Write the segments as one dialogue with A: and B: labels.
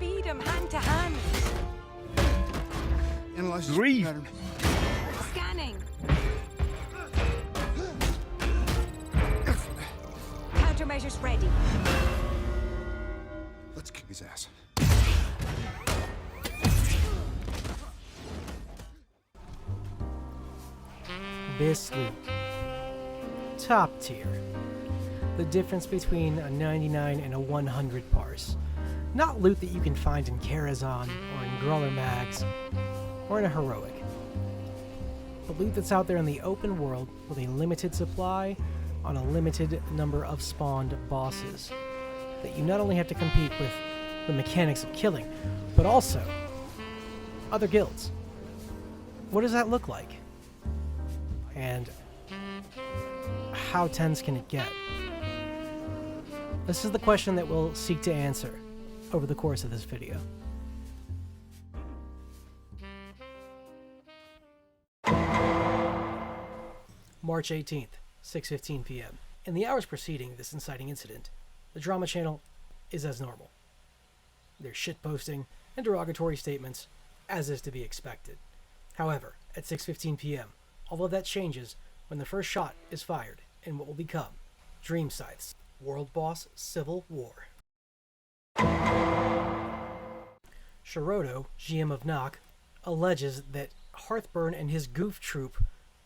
A: Beat 'em hand to hand.
B: Analyze this
C: Grief.
B: pattern.
A: Scanning. Countermeasures ready.
B: Let's kick his ass.
D: This loot. Top tier. The difference between a 99 and a 100 parse. Not loot that you can find in Karazhan, or in Gruller Mags, or in a heroic. The loot that's out there in the open world with a limited supply on a limited number of spawned bosses. That you not only have to compete with the mechanics of killing, but also other guilds. What does that look like? And how tense can it get? This is the question that we'll seek to answer over the course of this video. March 18th, 6:15 p.m. In the hours preceding this inciting incident, the drama channel is as normal. There's shitposting and derogatory statements, as is to be expected. However, at 6:15 p.m., all of that changes when the first shot is fired in what will become Dreamscythe's World Boss Civil War. Shiroto, GM of Nock, alleges that Hearthburn and his goof troop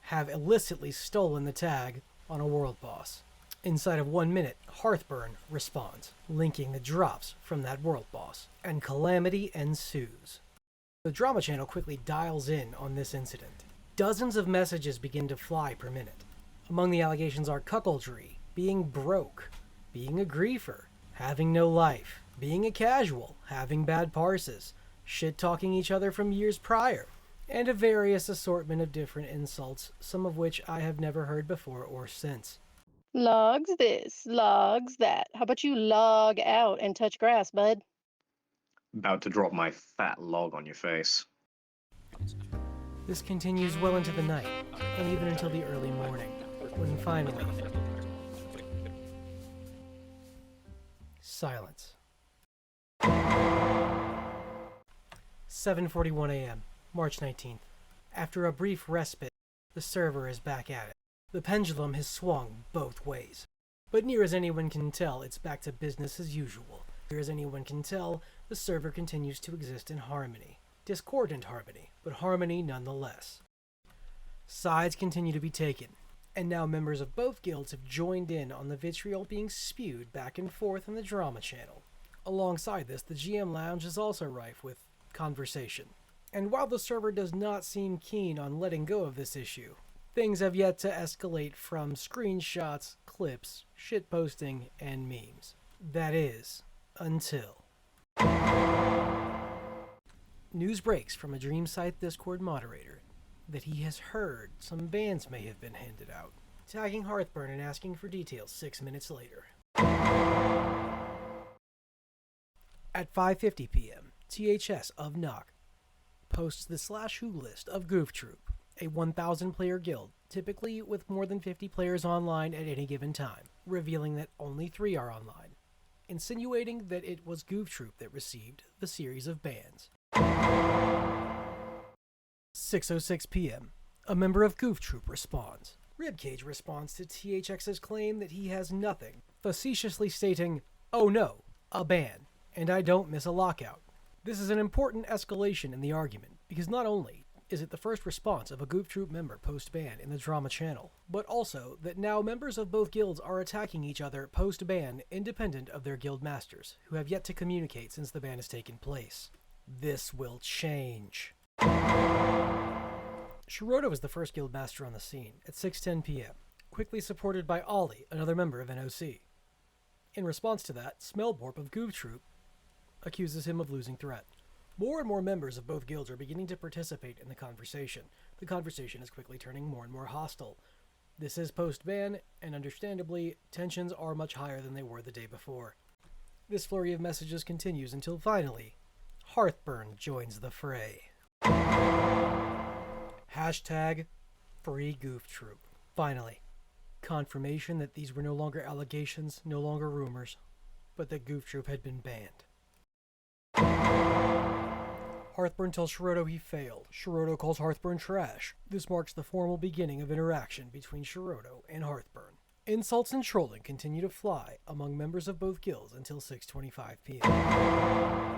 D: have illicitly stolen the tag on a world boss. Inside of 1 minute, Hearthburn responds, linking the drops from that world boss, and calamity ensues. The drama channel quickly dials in on this incident. Dozens of messages begin to fly per minute. Among the allegations are cuckoldry, being broke, being a griefer, having no life, being a casual, having bad parses, shit-talking each other from years prior, and a various assortment of different insults, some of which I have never heard before or since.
E: Logs this, logs that. How about you log out and touch grass, bud?
C: About to drop my fat log on your face.
D: This continues well into the night, and even until the early morning, when finally... silence. 7:41 a.m., March 19th. After a brief respite, the server is back at it. The pendulum has swung both ways. But near as anyone can tell, it's back to business as usual. Near as anyone can tell, the server continues to exist in harmony. Discordant harmony, but harmony nonetheless. Sides continue to be taken, and now members of both guilds have joined in on the vitriol being spewed back and forth in the drama channel. Alongside this, the GM Lounge is also rife with conversation. And while the server does not seem keen on letting go of this issue, things have yet to escalate from screenshots, clips, shitposting, and memes. That is, until... News breaks from a Dreamscythe Discord moderator that he has heard some bans may have been handed out, tagging Hearthburn and asking for details 6 minutes later. At 5:50 p.m., THS of Nock posts the /who list of Goof Troop, a 1,000-player guild, typically with more than 50 players online at any given time, revealing that only 3 are online, insinuating that it was Goof Troop that received the series of bans. 6:06 p.m. A member of Goof Troop responds. Ribcage responds to THX's claim that he has nothing, facetiously stating, "Oh no, a ban, and I don't miss a lockout." This is an important escalation in the argument, because not only is it the first response of a Goof Troop member post-ban in the drama channel, but also that now members of both guilds are attacking each other post-ban independent of their guild masters, who have yet to communicate since the ban has taken place. This will change. Shiroto is the first guild master on the scene at 6:10 p.m., quickly supported by Ollie, another member of NOC. In response to that, Smellborp of Goof Troop accuses him of losing threat. More and more members of both guilds are beginning to participate in the conversation. The conversation is quickly turning more and more hostile. This is post-ban, and understandably, tensions are much higher than they were the day before. This flurry of messages continues until finally, Hearthburn joins the fray. Hashtag Free Goof Troop. Finally, confirmation that these were no longer allegations, no longer rumors, but that Goof Troop had been banned. Hearthburn tells Shirodo he failed. Shirodo calls Hearthburn trash. This marks the formal beginning of interaction between Shirodo and Hearthburn. Insults and trolling continue to fly among members of both guilds until 6:25 p.m.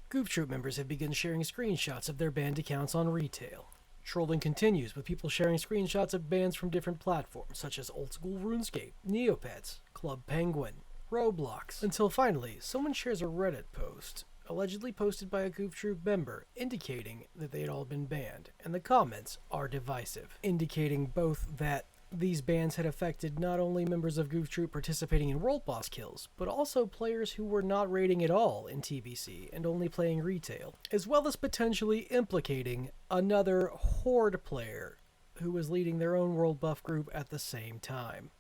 D: Goof Troop members have begun sharing screenshots of their banned accounts on retail. Trolling continues with people sharing screenshots of bans from different platforms such as Old School RuneScape, Neopets, Club Penguin, Roblox, until finally someone shares a Reddit post, allegedly posted by a Goof Troop member, indicating that they had all been banned, and the comments are divisive, indicating both that these bans had affected not only members of Goof Troop participating in World Boss kills, but also players who were not raiding at all in TBC and only playing retail, as well as potentially implicating another Horde player who was leading their own World Buff group at the same time.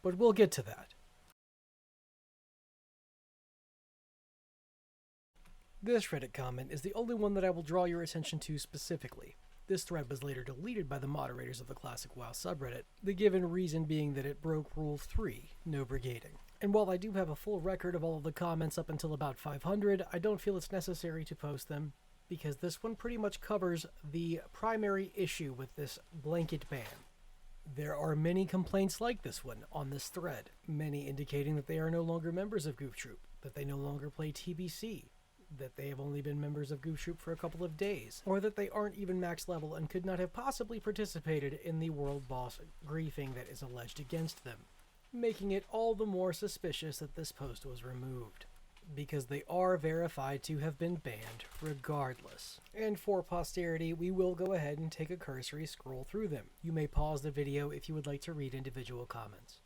D: But we'll get to that. This Reddit comment is the only one that I will draw your attention to specifically. This thread was later deleted by the moderators of the Classic WoW subreddit, the given reason being that it broke Rule 3, no brigading. And while I do have a full record of all of the comments up until about 500, I don't feel it's necessary to post them, because this one pretty much covers the primary issue with this blanket ban. There are many complaints like this one on this thread, many indicating that they are no longer members of Goof Troop, that they no longer play TBC, that they have only been members of Goof Troop for a couple of days, or that they aren't even max level and could not have possibly participated in the World Boss griefing that is alleged against them, making it all the more suspicious that this post was removed, because they are verified to have been banned regardless. And for posterity, we will go ahead and take a cursory scroll through them. You may pause the video if you would like to read individual comments.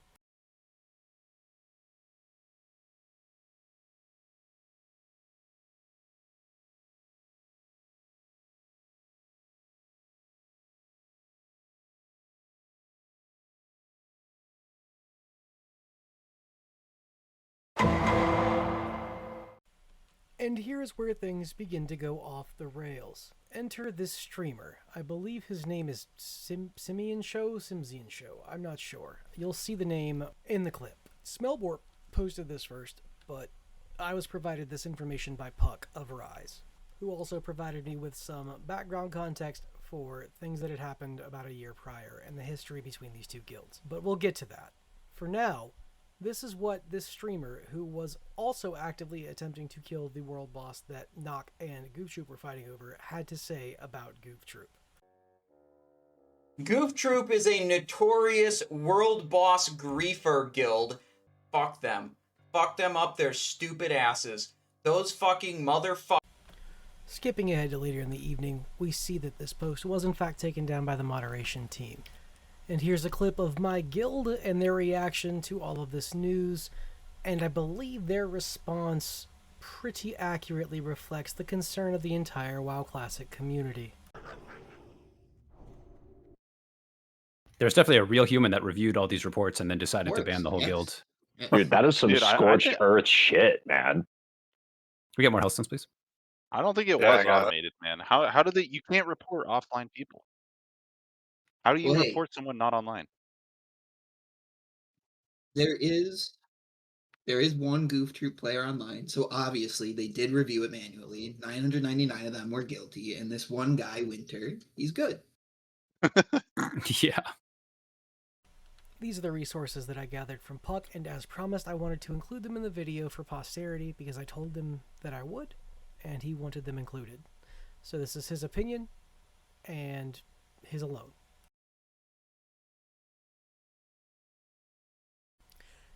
D: And here's where things begin to go off the rails. Enter this streamer. I believe his name is Simzian Show. I'm not sure. You'll see the name in the clip. Smellborp posted this first, but I was provided this information by Puck of Rise, who also provided me with some background context for things that had happened about a year prior and the history between these two guilds. But we'll get to that. For now, this is what this streamer, who was also actively attempting to kill the world boss that Nock and Goof Troop were fighting over, had to say about Goof Troop.
B: Goof Troop is a notorious world boss griefer guild. Fuck them. Fuck them up their stupid asses. Those fucking motherfuckers.
D: Skipping ahead to later in the evening, we see that this post was in fact taken down by the moderation team. And here's a clip of my guild and their reaction to all of this news, and I believe their response pretty accurately reflects the concern of the entire WoW Classic community.
F: There's definitely a real human that reviewed all these reports and then decided to ban the whole
G: Yes.
F: guild.
H: Dude, that is some
I: Dude, I
H: scorched
I: think-
H: earth shit, man.
F: Can we get more health stones, please?
I: I don't think it
H: Yeah, I
I: was
H: got it.
I: automated, man. How did you can't report offline people? How do you
G: Well, hey.
I: report someone not online?
G: There is one Goof Troop player online, so obviously they did review it manually. 999 of them were guilty, and this one guy, Winter, he's good.
F: Yeah.
D: These are the resources that I gathered from Puck, and as promised, I wanted to include them in the video for posterity because I told him that I would, and he wanted them included. So this is his opinion, and his alone.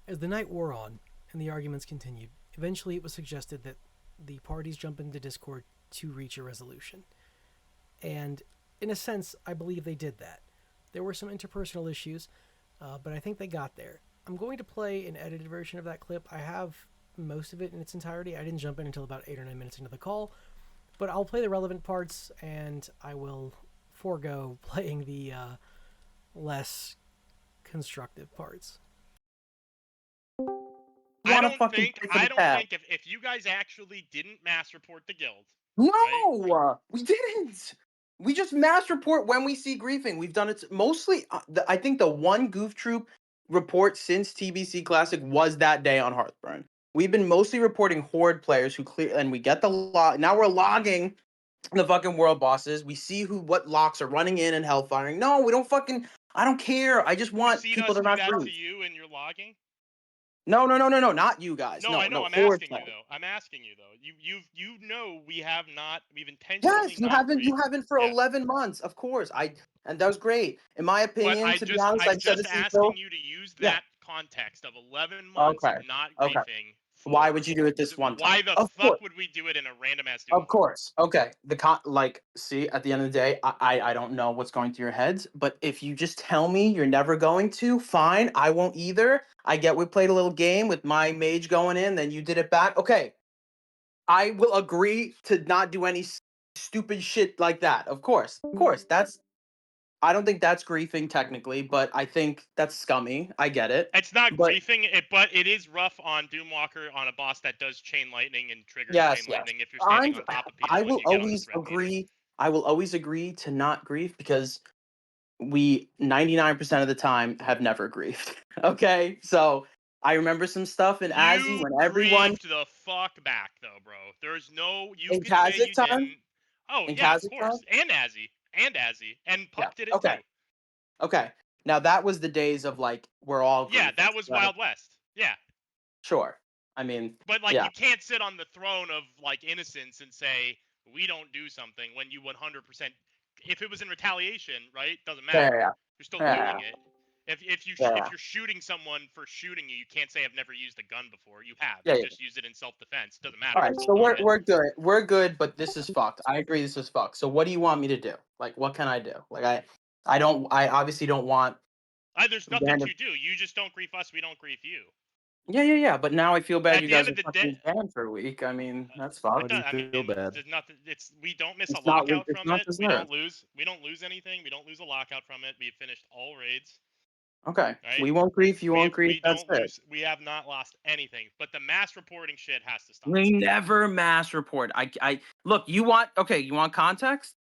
D: As the night wore on, and the arguments continued, eventually it was suggested that the parties jump into Discord to reach a resolution. And in a sense, I believe they did that. There were some interpersonal issues, but I think they got there. I'm going to play an edited version of that clip. I have most of it in its entirety. I didn't jump in until about 8 or 9 minutes into the call, but I'll play the relevant parts, and I will forego playing the less constructive parts.
J: I don't think if you guys actually didn't mass report the guild.
K: No,
J: right?
K: We didn't. We just mass report when we see griefing. We've done it mostly. I think the one Goof Troop report since TBC Classic was that day on Hearthburn. We've been mostly reporting Horde players who clear, and we get the log. Now we're logging the fucking world bosses. We see what locks are running in and hellfiring. No, we don't fucking. I don't care. I just
J: You
K: want
J: seen
K: people
J: us
K: to
J: do
K: not
J: that
K: grief.
J: to you and your logging?
K: No, not you guys.
J: No, I know.
K: No,
J: I'm
K: Horde
J: asking you
K: side.
J: though. I'm asking you though. You know we have not. We've intentionally
K: Yes, you
J: not
K: haven't. You
J: griefed.
K: haven't for
J: Yeah.
K: 11 months. Of course, and that was great. In my
J: But
K: opinion, to be honest,
J: I'm
K: I've said
J: just
K: this until.
J: asking you to use
K: Yeah.
J: that context of 11 months
K: Okay.
J: of not
K: Okay.
J: griefing.
K: Why would you do it this one time?
J: Why the
K: Of course.
J: fuck would we do it in a random ass
K: Of
J: duo?
K: course. Okay. See, at the end of the day, I don't know what's going through your heads, but if you just tell me you're never going to, fine. I won't either. I get we played a little game with my mage going in, then you did it back. Okay. I will agree to not do any stupid shit like that. Of course. Of course. I don't think that's griefing technically, but I think that's scummy. I get it.
J: It's not
K: But
J: griefing, but it is rough on Doomwalker on a boss that does chain lightning and triggers
K: yes,
J: chain
K: yes.
J: lightning if you're standing on top of people
K: I
J: and
K: will
J: you get on the
K: always
J: threat meter.
K: agree. I will always agree to not grief because we 99% of the time have never griefed. Okay? So I remember some stuff in Azzy
J: You
K: when everyone
J: griefed the fuck back though, bro. There's no you
K: in
J: could say
K: Kazakh
J: you
K: time.
J: didn't. Oh
K: In
J: yeah, of
K: Kazakh time?
J: course. And Azzy. And
K: Yeah.
J: Puck did it
K: Okay.
J: too.
K: Okay. Now that was the days of like we're all
J: Yeah,
K: griefing.
J: that was
K: Right?
J: Wild West. Yeah.
K: Sure. I mean,
J: But like
K: yeah.
J: you can't sit on the throne of like innocence and say we don't do something when you 100%. If it was in retaliation, right? Doesn't
K: Yeah.
J: matter.
K: Yeah.
J: You're still
K: Yeah.
J: doing it. If
K: Yeah.
J: you're shooting someone for shooting you, you can't say I've never used a gun before. You have.
K: Yeah.
J: You
K: Yeah.
J: just used it in self-defense. Doesn't matter.
K: All right,
J: You're still
K: so
J: doing
K: we're
J: it.
K: good. We're good, but this is fucked. I agree, this is fucked. So what do you want me to do? Like, what can I do? Like, I don't. I obviously don't want
J: There's nothing
K: random.
J: to do. You just don't grief us. We don't grief you.
K: Yeah. But now I feel bad.
J: At
K: You
J: the end
K: guys
J: of
K: are
J: the day,
K: fucking banned for a week. I mean, that's
I: Why
K: fucked.
I: do you
J: I
I: feel
J: mean,
I: bad?
J: there's nothing. We don't miss a
K: It's not.
J: lockout
K: It's
J: from
K: not
J: it. We don't
K: deserved.
J: lose. We don't lose anything. We don't lose a lockout from it. We finished all raids.
K: Okay,
J: Right?
K: we won't grief. You won't grief.
J: We
K: That's
J: don't
K: it.
J: lose. We have not lost anything. But the mass reporting shit has to stop.
K: We never mass report. I look. You want okay? You want context?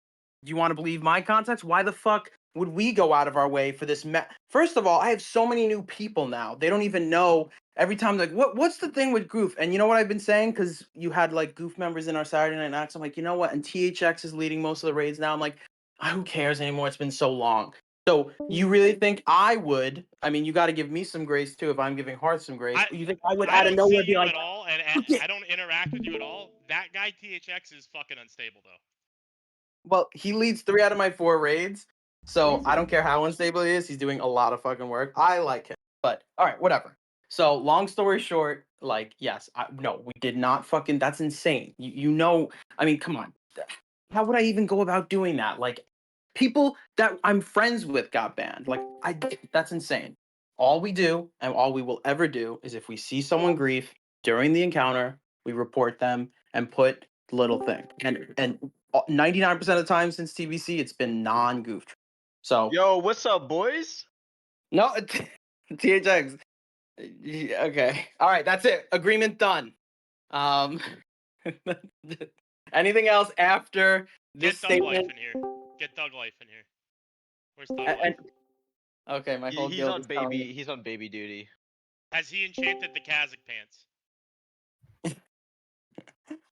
K: Do you want to believe my context? Why the fuck would we go out of our way for this? First of all, I have so many new people now. They don't even know. Every time, like, what's the thing with Goof? And you know what I've been saying? Because you had like Goof members in our Saturday Night Knocks. I'm like, you know what? And THX is leading most of the raids now. I'm like, who cares anymore? It's been so long. So you really think I would? I mean, you got to give me some grace too. If I'm giving Hearth some grace, you think I would
J: I
K: out of
J: don't see
K: nowhere be
J: you
K: like,
J: at all, and I don't interact with you at all. That guy THX is fucking unstable though.
K: well, he leads 3 out of my 4 raids, so I don't care how unstable he is. He's doing a lot of fucking work. I like him, but all right, whatever. So long story short, like, yes, no, we did not fucking. That's insane. You know, I mean, come on. How would I even go about doing that? Like, people that I'm friends with got banned. Like, that's insane. All we do and all we will ever do is if we see someone grief during the encounter, we report them and put the little thing. And 99% of the time since TBC, it's been non-goof. So
L: Yo, what's up, boys?
K: no, THX. Okay, all right, that's it. Agreement done. Anything else after this
J: Get Doug Life
K: statement?
J: in here. Get Doug Life in here. Where's Doug Life?
K: Okay, my whole
L: He's
K: guild
L: on
K: is telling me.
L: baby. He's on baby duty.
J: Has he enchanted the Kazakh pants?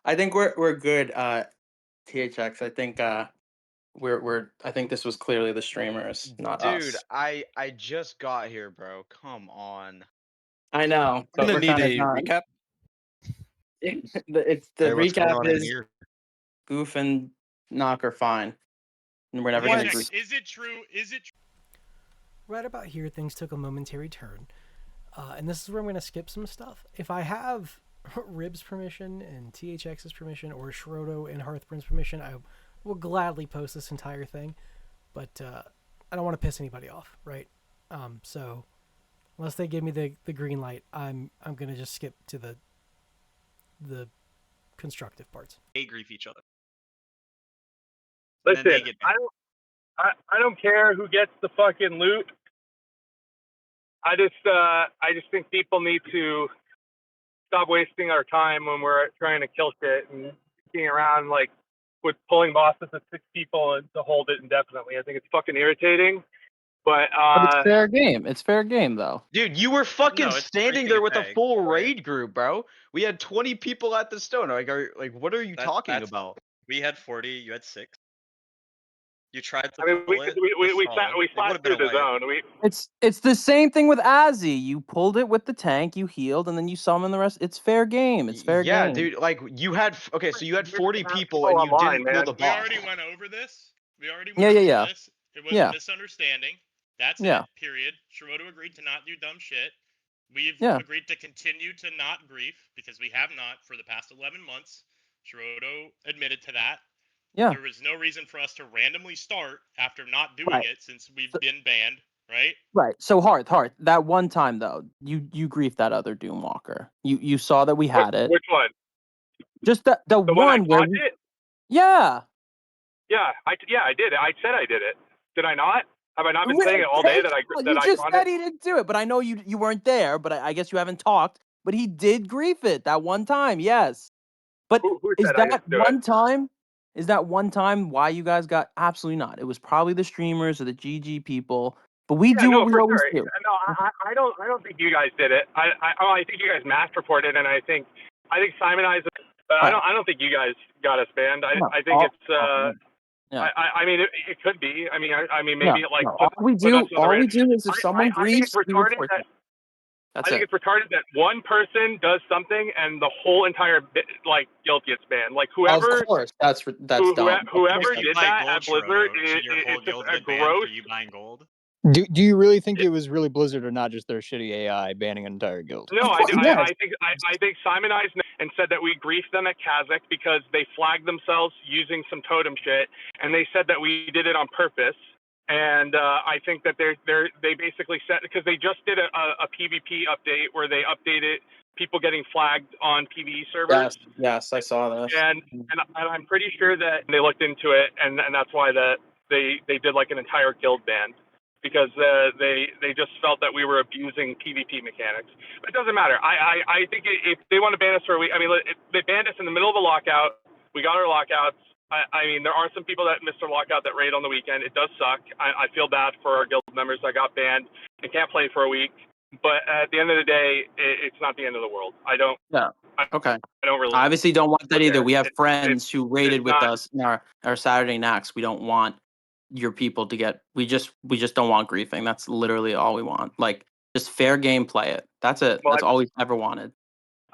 K: I think we're good. THX. I think I think this was clearly the streamers, not
L: Dude,
K: us.
L: I just got here, bro. Come on.
K: I know,
I: I'm
K: but
I: gonna
K: we're
I: need
K: kind of
I: a
K: done.
I: recap.
K: The
I: Hey, what's going
K: recap
I: on in
K: is
I: here?
K: Goof and Knock are fine, and we're never gonna agree.
J: Is it true? Is it?
D: Right about here, things took a momentary turn. And this is where I'm going to skip some stuff. If I have Rib's permission and THX's permission or Schrodo and Hearthburn's permission, I will gladly post this entire thing. But I don't want to piss anybody off, right? So unless they give me the green light, I'm going to just skip to the constructive parts.
M: They grief each other.
N: Listen, I don't care who gets the fucking loot. I just think people need to stop wasting our time when we're trying to kill shit and being around like with pulling bosses with 6 people to hold it indefinitely. I think it's fucking irritating. But
K: it's fair game. It's fair game though.
L: Dude, you were fucking
M: No, it's
L: standing
M: griefing
L: there
M: and
L: with a
M: paying,
L: full
M: right?
L: raid group, bro. We had 20 people at the stone. Like, what are you talking about? We had 40. You had 6. You tried to
N: I mean,
L: pull it.
N: we
L: It
N: slashed
L: would've been
N: through
L: a
N: the
L: wipe.
N: zone.
K: It's the same thing with Azzy. You pulled it with the tank, you healed, and then you summon the rest. It's fair game. It's fair
L: Yeah,
K: game.
L: dude. Like you had. Okay, so you had 40 people
N: Oh,
L: and you
N: online,
L: didn't pull
N: man.
L: the
J: We
L: boss.
J: already went over this. We already
K: Yeah,
J: went
K: yeah,
J: over
K: yeah.
J: this. It was a
K: Yeah.
J: misunderstanding. That's
K: Yeah.
J: it. Period. Shiroto agreed to not do dumb shit. We've
K: Yeah.
J: agreed to continue to not grief because we have not for the past 11 months. Shiroto admitted to that.
K: Yeah.
J: There was no reason for us to randomly start after not doing
K: Right.
J: it since we've been banned, right?
K: Right. So Hearth, that one time though, you griefed that other Doomwalker. You saw that we had it.
N: Which one?
K: Just the
N: The one I
K: one where
N: bought it?
K: yeah.
N: Yeah, I did it. I said I did it. Did I not? Have I not been
K: Wait,
N: saying it all day
K: take-
N: that I
K: he just
N: caught
K: said
N: it?
K: he didn't do it, but I know you weren't there. But I guess you haven't talked. But he did grief it that one time. Yes. But
N: Who
K: is
N: said I
K: that
N: didn't do it?
K: one time? Is that one time why you guys got absolutely not? It was probably the streamers or the GG people. But we
N: Yeah,
K: do
N: no,
K: what we
N: for
K: always
N: sure.
K: do.
N: No, I don't think you guys did it. I think you guys mass reported, and I think Simonized, but
K: Right.
N: I don't think you guys got us banned.
K: No,
N: I think it's
K: yeah.
N: I mean it could be. I mean
K: No,
N: maybe it like
K: no.
N: put us on the
K: All we
N: radar.
K: do is if someone
N: I think it's
K: grieves, we
N: retarded
K: report
N: that
K: them. That's
N: I think
K: it.
N: it's retarded that one person does something and the whole entire guild gets banned. Like whoever
K: Of course, that's dumb.
N: whoever
J: You
N: did
J: buy
N: that
J: gold,
N: at Blizzard,
J: Shiroto. Should your whole
N: it's just
J: guild
N: a
J: get banned for
N: gross.
J: you buying gold?
M: Do you really think it was really Blizzard or not just their shitty AI banning an entire guild?
N: No,
K: Of course, yes.
N: I think Simonized and said that we griefed them at Kazakh because they flagged themselves using some totem shit, and they said that we did it on purpose. And I think that they basically said because they just did a PvP update where they updated people getting flagged on PvE servers.
K: Yes, I saw this.
N: And I'm pretty sure that they looked into it, and that's why that they did like an entire guild ban because they just felt that we were abusing PvP mechanics. But it doesn't matter. I think if they want to ban us for a week, I mean they banned us in the middle of a lockout. We got our lockouts. I mean there are some people that missed their lockout that raid on the weekend. It does suck. I feel bad for our guild members that got banned and can't play for a week. But at the end of the day, it's not the end of the world. I don't.
K: Yeah. Okay.
N: I don't really.
K: I obviously don't want that either.
N: care.
K: We have friends who raided
N: it's
K: with
N: not-
K: us in our Saturday Knacks. We don't want your people to get. We just don't want griefing. That's literally all we want. Like just fair game, play it. That's it.
N: Well,
K: That's all we've ever wanted.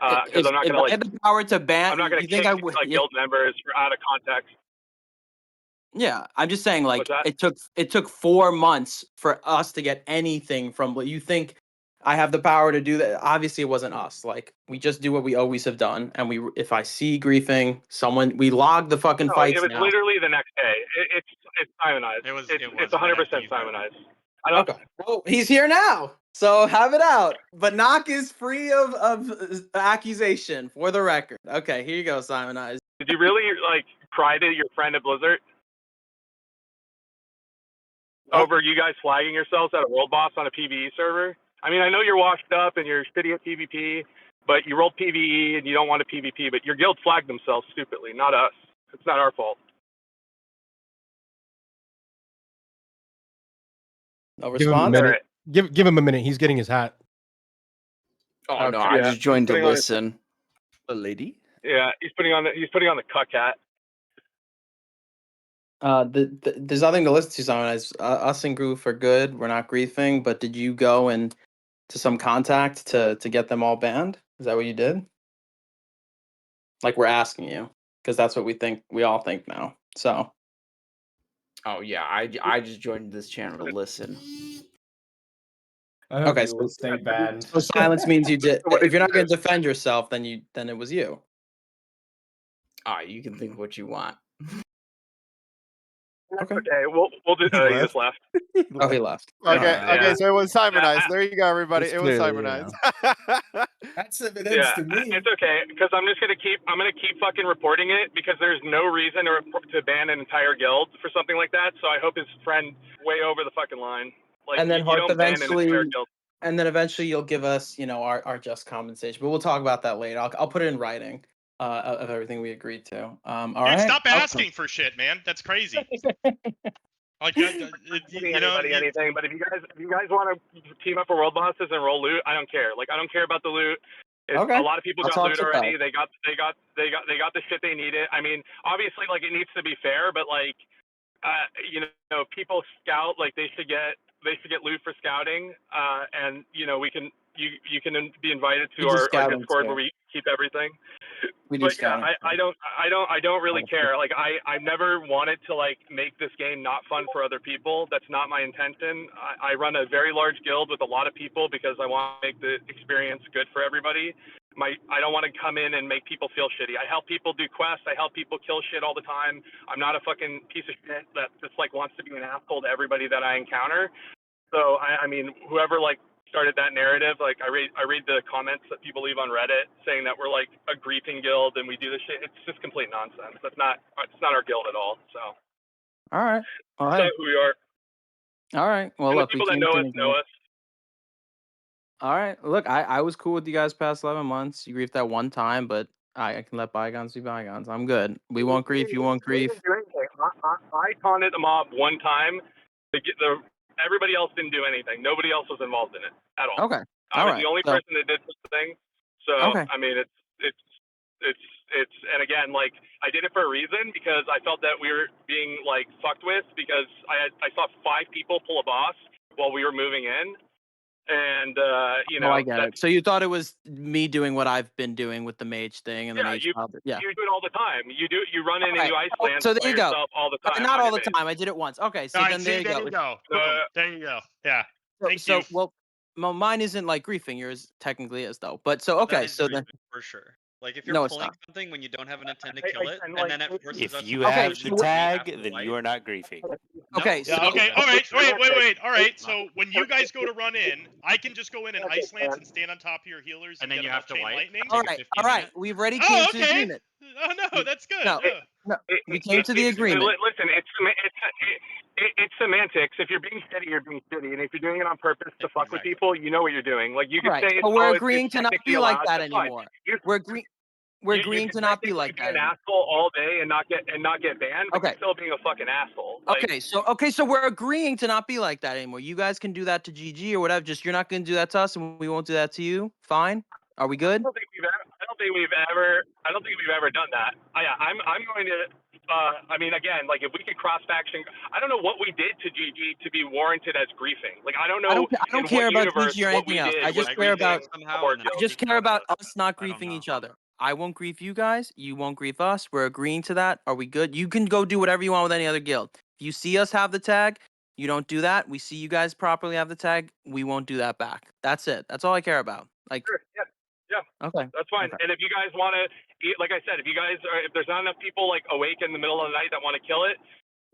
N: Because I'm not
K: If
N: gonna
K: I had the power to ban,
N: I'm not gonna
K: you think
N: kick
K: I would?
N: like guild members for out of context.
K: Yeah, I'm just saying. Like
N: What's that?
K: it took 4 months for us to get anything from what you think. I have the power to do that. Obviously, it wasn't us. Like we just do what we always have done, and if I see griefing, we log the fucking
N: No,
K: fights
N: it was
K: now.
N: literally the next day. It's Simonized.
J: It was
N: It's 100% Simonized. I don't.
K: Okay. Well, he's here now, so have it out. But Knock is free of accusation, for the record. Okay, here you go, Simonized.
N: Did you really like cry to your friend at Blizzard over you guys flagging yourselves at a world boss on a PvE server? I mean, I know you're washed up and you're shitty at PvP, but you rolled PvE and you don't want a PvP. But your guild flagged themselves stupidly, not us. It's not our fault.
K: No
M: Give him a
K: response.
M: minute. Give him a minute. He's getting his hat.
B: Oh no,
N: Okay.
B: I
N: Yeah,
B: just joined to
N: putting on his-
B: listen.
H: A lady?
N: Yeah, he's putting on the cuck hat.
K: There's nothing to listen to, Simonized. Us and Groof are good. We're not griefing. But did you go and to some contact to get them all banned? Is that what you did? Like we're asking you, because that's what we all think now. So
B: Oh yeah, I just joined this channel to listen.
O: I hope
K: okay,
O: you will stay banned.
K: so silence means you did.
N: What
K: If you're
N: did
K: not
N: you
K: going to defend yourself, then it was you.
B: Ah, you can think what you want.
N: Okay. We'll do. He just left.
K: Oh, he left.
P: Okay,
N: Yeah.
P: okay, so it was Simonized. There you go, everybody.
H: It's
P: It was
H: clearly,
P: Simonized.
O: That's evidence
N: Yeah,
O: to me.
N: it's okay because I'm gonna keep fucking reporting it because there's no reason to ban an entire guild for something like that. So I hope his friend way over the fucking line. Like
K: And then
N: you
K: Hearth
N: don't ban an entire
K: eventually,
N: guild.
K: and then eventually you'll give us, our just compensation. But we'll talk about that later. I'll put it in writing of everything we agreed to. All
J: Dude,
K: right.
J: stop asking for shit, man. That's crazy. Like, you know,
N: Anybody anything, but if you guys want to team up for world bosses and roll loot, I don't care. Like I don't care about the loot. A lot of people
K: I'll
N: got
K: talk
N: loot
K: shit,
N: already.
K: though.
N: They got the shit they needed. I mean, obviously, like it needs to be fair, but like, you know, people scout like they should get loot for scouting, and you know you can be invited to
K: We do
N: our
K: scouting
N: Discord
K: too.
N: where we keep everything.
K: We do
N: But yeah,
K: scouting.
N: I don't really care. Like I never wanted to like make this game not fun for other people. That's not my intention. I run a very large guild with a lot of people because I want to make the experience good for everybody. I don't want to come in and make people feel shitty. I help people do quests. I help people kill shit all the time. I'm not a fucking piece of shit that just like wants to be an asshole to everybody that I encounter. So I mean, whoever like started that narrative, like I read the comments that people leave on Reddit saying that we're like a griefing guild and we do this shit. It's just complete nonsense. It's not our guild at all. So
K: All right. Well,
N: that's
K: hey.
N: not who we are.
K: All right. Well,
N: And the
K: look, we
N: people that
K: came
N: know
K: to
N: us
K: an
N: know
K: agreement.
N: us.
K: All right. Look, I was cool with you guys past 11 months. You griefed that one time, but I can let bygones be bygones. I'm good. We won't grief. You won't
N: We
K: grief.
N: didn't do anything. I taunted the mob one time. To get everybody else didn't do anything. Nobody else was involved in it at all.
K: Okay.
N: I
K: All
N: was
K: right.
N: the only
K: So,
N: person that did something. So
K: okay.
N: I mean, it's and again, like I did it for a reason because I felt that we were being like fucked with because I saw 5 people pull a boss while we were moving in, and you
K: Oh,
N: know
K: I get
N: that's
K: it. So you thought it was me doing what I've been doing with the mage thing and the
N: yeah
K: mage father. Yeah.
N: you do it all the time. You run in
K: All
N: and
K: right.
N: you ice
K: Oh,
N: lance
K: so
N: by
K: there you go.
N: yourself all the time.
K: Not
N: on
K: all
N: your
K: the
N: base.
K: time. I did it once. Okay. So
J: All right,
K: then there
J: see,
K: you
J: there
K: go.
J: you go. Boom. There you go. Yeah. Thank
K: So
J: you.
K: well, mine isn't like griefing. Yours technically is though. But so
L: That
K: okay.
L: is
K: So then
L: grieving for sure. Like if you're
K: no, it's
L: pulling
K: not.
L: something when you don't have an intent to kill it,
N: And
L: and
N: like
L: then it forces
Q: If
L: us
Q: you
L: to
K: Okay.
Q: have
L: punish
Q: the
L: it
K: So,
L: when we
Q: tag,
L: have to
Q: then
L: wipe.
Q: you are not griefing.
L: No,
K: okay.
J: Yeah,
K: So
J: okay.
L: that's
J: All right.
L: not-
J: Wait. All right. So when you guys go to run in, I can just go in and ice lance and stand on top of your healers
L: And
J: and
L: then
J: get
L: you
J: them
L: have
J: off
L: to
J: chain
L: wipe.
J: lightning.
K: all
L: Take a
K: right.
L: 15
K: All right.
L: minute.
K: We've already
J: Oh,
K: came to
J: okay.
K: agreement.
J: Oh no, that's good.
K: No.
J: Yeah.
K: No. We came to the agreement.
N: Listen, it's semantics. If you're being shitty, you're being shitty, and if you're doing it on purpose to fuck with
L: Exactly.
N: people, you know what you're doing. Like you
K: All
N: could
K: right.
N: say,
K: So we're
N: it's
K: agreeing to not
N: technically
K: be like
N: allowed.
K: that
N: That's fine.
K: anymore.
N: You
K: We're agreeing
N: can
K: to not be
N: technically
K: like
N: be
K: that
N: an
K: anymore.
N: asshole all day and not get banned, but
K: Okay.
N: you're still being a fucking asshole. Like,
K: Okay, so we're agreeing to not be like that anymore. You guys can do that to GG or whatever. Just you're not going to do that to us, and we won't do that to you. Fine. Are we good?
N: I don't think we've ever done that. I'm going to. I mean, again, like if we could cross faction, I don't know what we did to GG to be warranted as griefing. Like I don't know
K: I don't
N: in
K: care
N: what
K: about
N: universe
K: GG or
N: what
K: anything
N: we
K: else.
N: did
K: I
N: was
K: just care about
N: griefing
L: somehow,
N: our
L: and then
K: I
N: guild.
K: just care about us not
L: I don't
K: griefing
L: know.
K: each other. I won't grief you guys. You won't grief us. We're agreeing to that. Are we good? You can go do whatever you want with any other guild. If you see us have the tag, you don't do that. We see you guys properly have the tag. We won't do that back. That's it. That's all I care about. Like,
N: Sure, yeah,
K: okay,
N: that's fine.
K: okay.
N: And if you guys want to, like I said, if there's not enough people like awake in the middle of the night that want to kill it,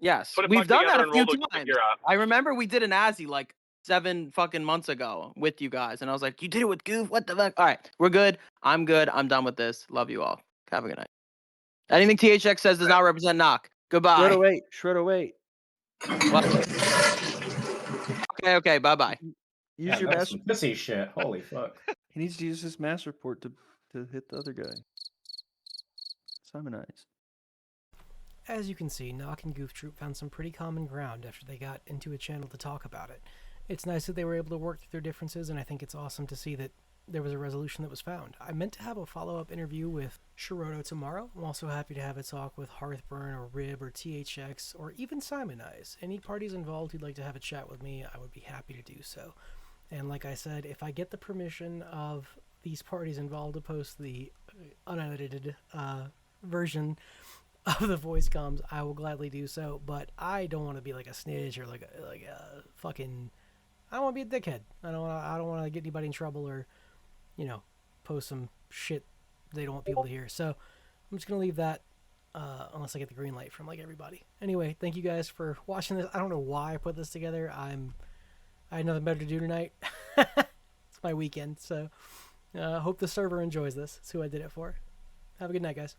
K: Yes,
N: put a
K: we've
N: fuck
K: done that
N: together
K: a
N: and
K: few
N: roll the
K: times.
N: gear out.
K: I remember we did an Azzy like 7 fucking months ago with you guys, and I was like, "You did it with Goof? What the fuck?" All right, we're good. I'm good. I'm done with this. Love you all. Have a good night. Anything THX says does not represent knock. Goodbye.
R: Shredder, wait.
K: What? Okay. Bye bye.
R: Use your
O: that's
R: master.
O: some pissy shit. Holy fuck.
R: He needs to use his master report to hit the other guy. Simonize.
D: As you can see, Nock and Goof Troop found some pretty common ground after they got into a channel to talk about it. It's nice that they were able to work through their differences, and I think it's awesome to see that there was a resolution that was found. I meant to have a follow-up interview with Shiroto tomorrow. I'm also happy to have a talk with Hearthburn or Rib or THX or even Simonize. Any parties involved who'd like to have a chat with me, I would be happy to do so. And like I said, if I get the permission of these parties involved to post the unedited version of the voice comms, I will gladly do so. But I don't want to be like a snitch or like a fucking. I don't want to be a dickhead. I don't want to get anybody in trouble or, post some shit they don't want people to hear. So I'm just gonna leave that unless I get the green light from like everybody. Anyway, thank you guys for watching this. I don't know why I put this together. I had nothing better to do tonight. It's my weekend, so hope the server enjoys this. That's who I did it for. Have a good night, guys.